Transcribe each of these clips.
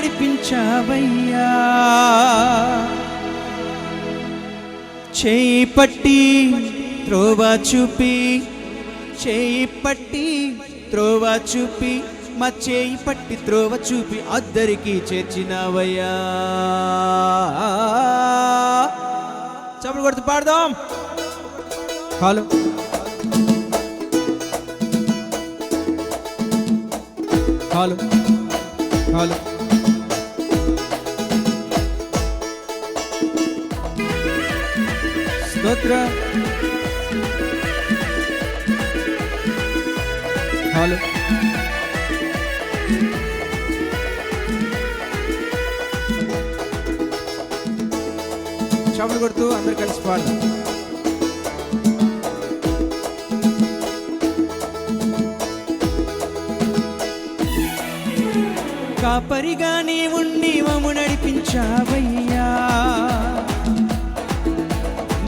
నడిపించావయ్యా. చేయి పట్టి త్రోవ చూపి, చేయి పట్టి త్రోవ చూపి, మా చేయి పట్టి త్రోవ చూపి అద్దరికి చేర్చినావయ్యా. చప్పుడు కొడుతూ పాడదాం. హలో హలో హలో స్తోత్ర హలో చప్పుడు కొడుతూ అందరు కలిసి పాడదాం. కాపరిగా నీ ఉండి మమ్ము నడిపించావయ్యా.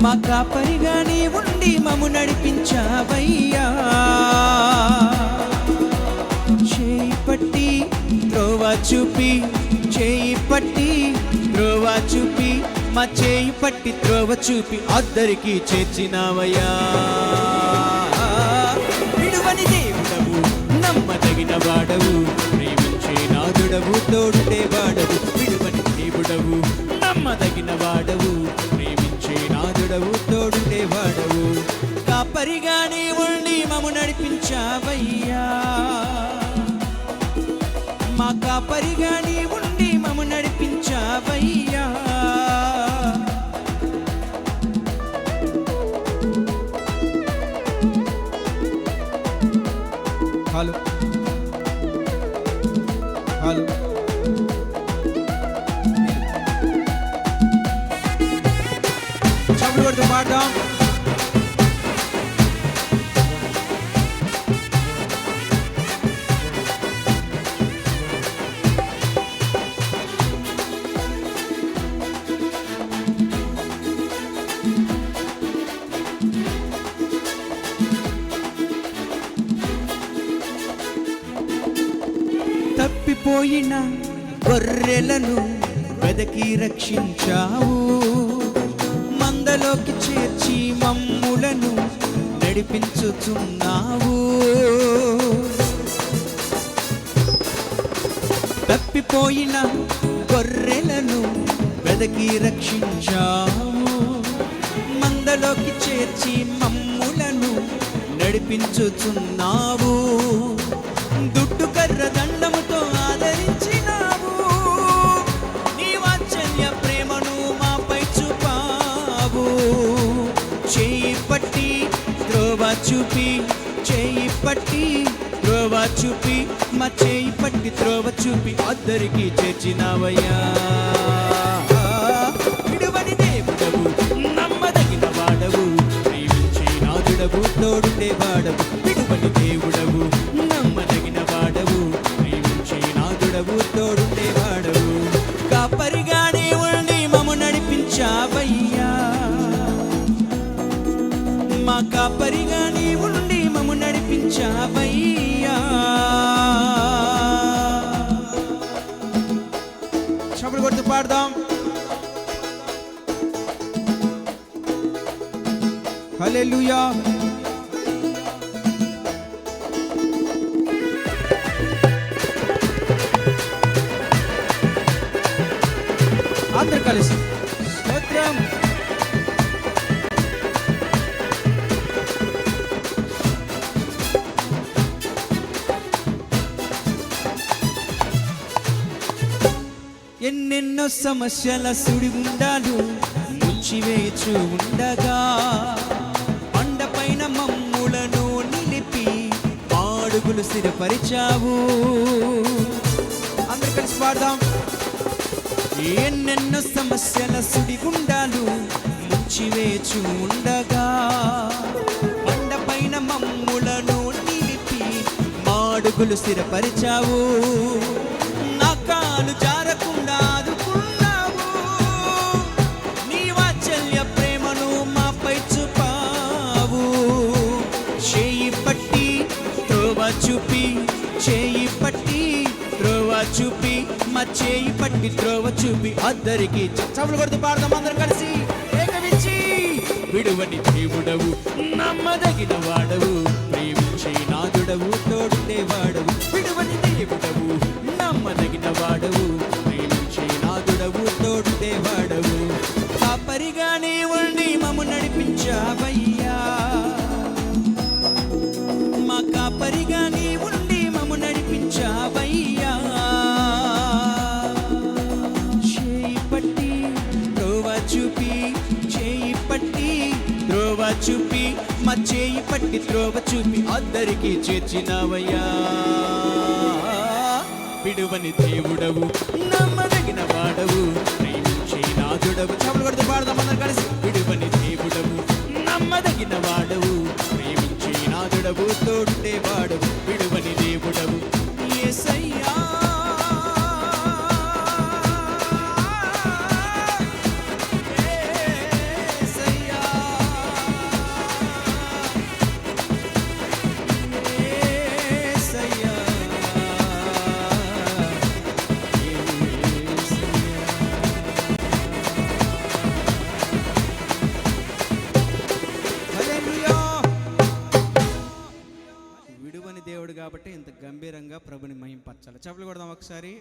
మా కాపరిగా నీ ఉండి మమ్ము నడిపించావయ్యా. చేయి పట్టి త్రోవ చూపి, చేయి పట్టి త్రోవ చూపి, మా చేయి పట్టి త్రోవ చూపి అద్దరికి చేర్చినావయ్యా. విడువని దేవుడవు, నమ్మదగిన వాడవు, ప్రేమించే నాదుడవు, తోడుండే వాడవు. విడువని దేవుడవు, నమ్మదగిన వాడవు, ప్రేమించే నాదుడవు, తోడుండే వాడవు. కాపరిగానే ఉండి మమ్ము నడిపించావయ్యా. మా కాపరిగానే ఉండి మమ్ము నడిపించావయ్యా. హలో హలో చప్పుడు కొడుతూ పాడదాం. తప్పిపోయిన గొర్రెలను వెదకి రక్షించావు. మందలోకి చేర్చి మమ్ములను నడిపించుచున్నావు. తప్పిపోయిన గొర్రెలను వెదకి రక్షించావు. మందలోకి చేర్చి మమ్ములను నడిపించుచున్నావు. దుడ్డు కర్ర దండముతో ఆదరించినావు. నీ వాత్సల్య ప్రేమను మాపై చూపావు. చేయి పట్టి త్రోవ చూపి, చేయి పట్టి త్రోవ చూపి, మా చేయి పట్టి త్రోవ చూపి అద్దరికి చేర్చినావయ్యా. విడువని దేవుడవు, నమ్మదగిన వాడవు, ప్రేమించే నాదుడవు, తోడుండే వాడవు. విడువని దేవుడవు, నమ్మదగిన వాడవు, ప్రేమించే నాదుడవు, తోడుండే వాడవు. కాపరిగానే ఉండి మమ్ము నడిపించావయ్యా. మా కాపరిగానే ఉండి మమ్ము నడిపించావయ్యా. చప్పుడు కొడుతూ పాడదాం. హల్లెలూయా. అందరు కలిసి స్తోత్రం. ఎన్నెన్నో సమస్యల సుడిగుండాలు ముంచివేచు ఉండగా, పండపైన మమ్ములను నిలిపి అడుగులు స్థిరపరిచావు. అందరు కలిసి పాడదాం. ఎన్నెన్నో సమస్యల సుడిగుండాలు ముంచివేచు ఉండగా, పండపైన మమ్ములను నిలిపి అడుగులు స్థిరపరిచావు. నా కాలు జారకుండా ఆదుకున్నావు. నీ వాత్సల్య ప్రేమను మాపై చూపావు. చేయి పట్టి త్రోవ చూపి, చేయి పట్టి త్రోవ చూపి మా చేయి పట్టి త్రోవ చూపి అద్దరికి చప్పులు కొడుతూ పాడదాం అందరం కలిసి ఏకమిచ్చి. విడువని దేవుడవు నమ్మదగిన వాడవు ప్రేమించే నాదుడవు తోడుండేవాడవు. విడువని దేవుడవు నమ్మదగిన వాడవు ప్రేమించే నాదుడవు తోడుండేవాడవు. కాపరిగానే ఉండి మమ్ము నడిపించావయ్యా, మా కాపరిగానే ఉండి మమ్ము నడిపించావయ్యా. చేయి పట్టి త్రోవ చూపి చేయి పట్టి త్రోవ చూపి మా చేయి పట్టి త్రోవ చూపి అద్దరికి చేర్చినవయ్యా. విడువని దేవుడవు నమ్మదగిన వాడవు ప్రేమించే నాదుడవు. చప్పులు కొడుతూ పాడదాం అందరం కలిసి. విడువని దేవుడవు నమ్మదగిన వాడవు ప్రేమించే నాదుడవు తోడుండేవాడవు. విడువని దేవుడవు యేసయ్యా. విడువని దేవుడు కాబట్టి ఇంత గంభీరంగా ప్రభుని మహింపరచాలి. చప్పట్లు కొడదాం ఒకసారి.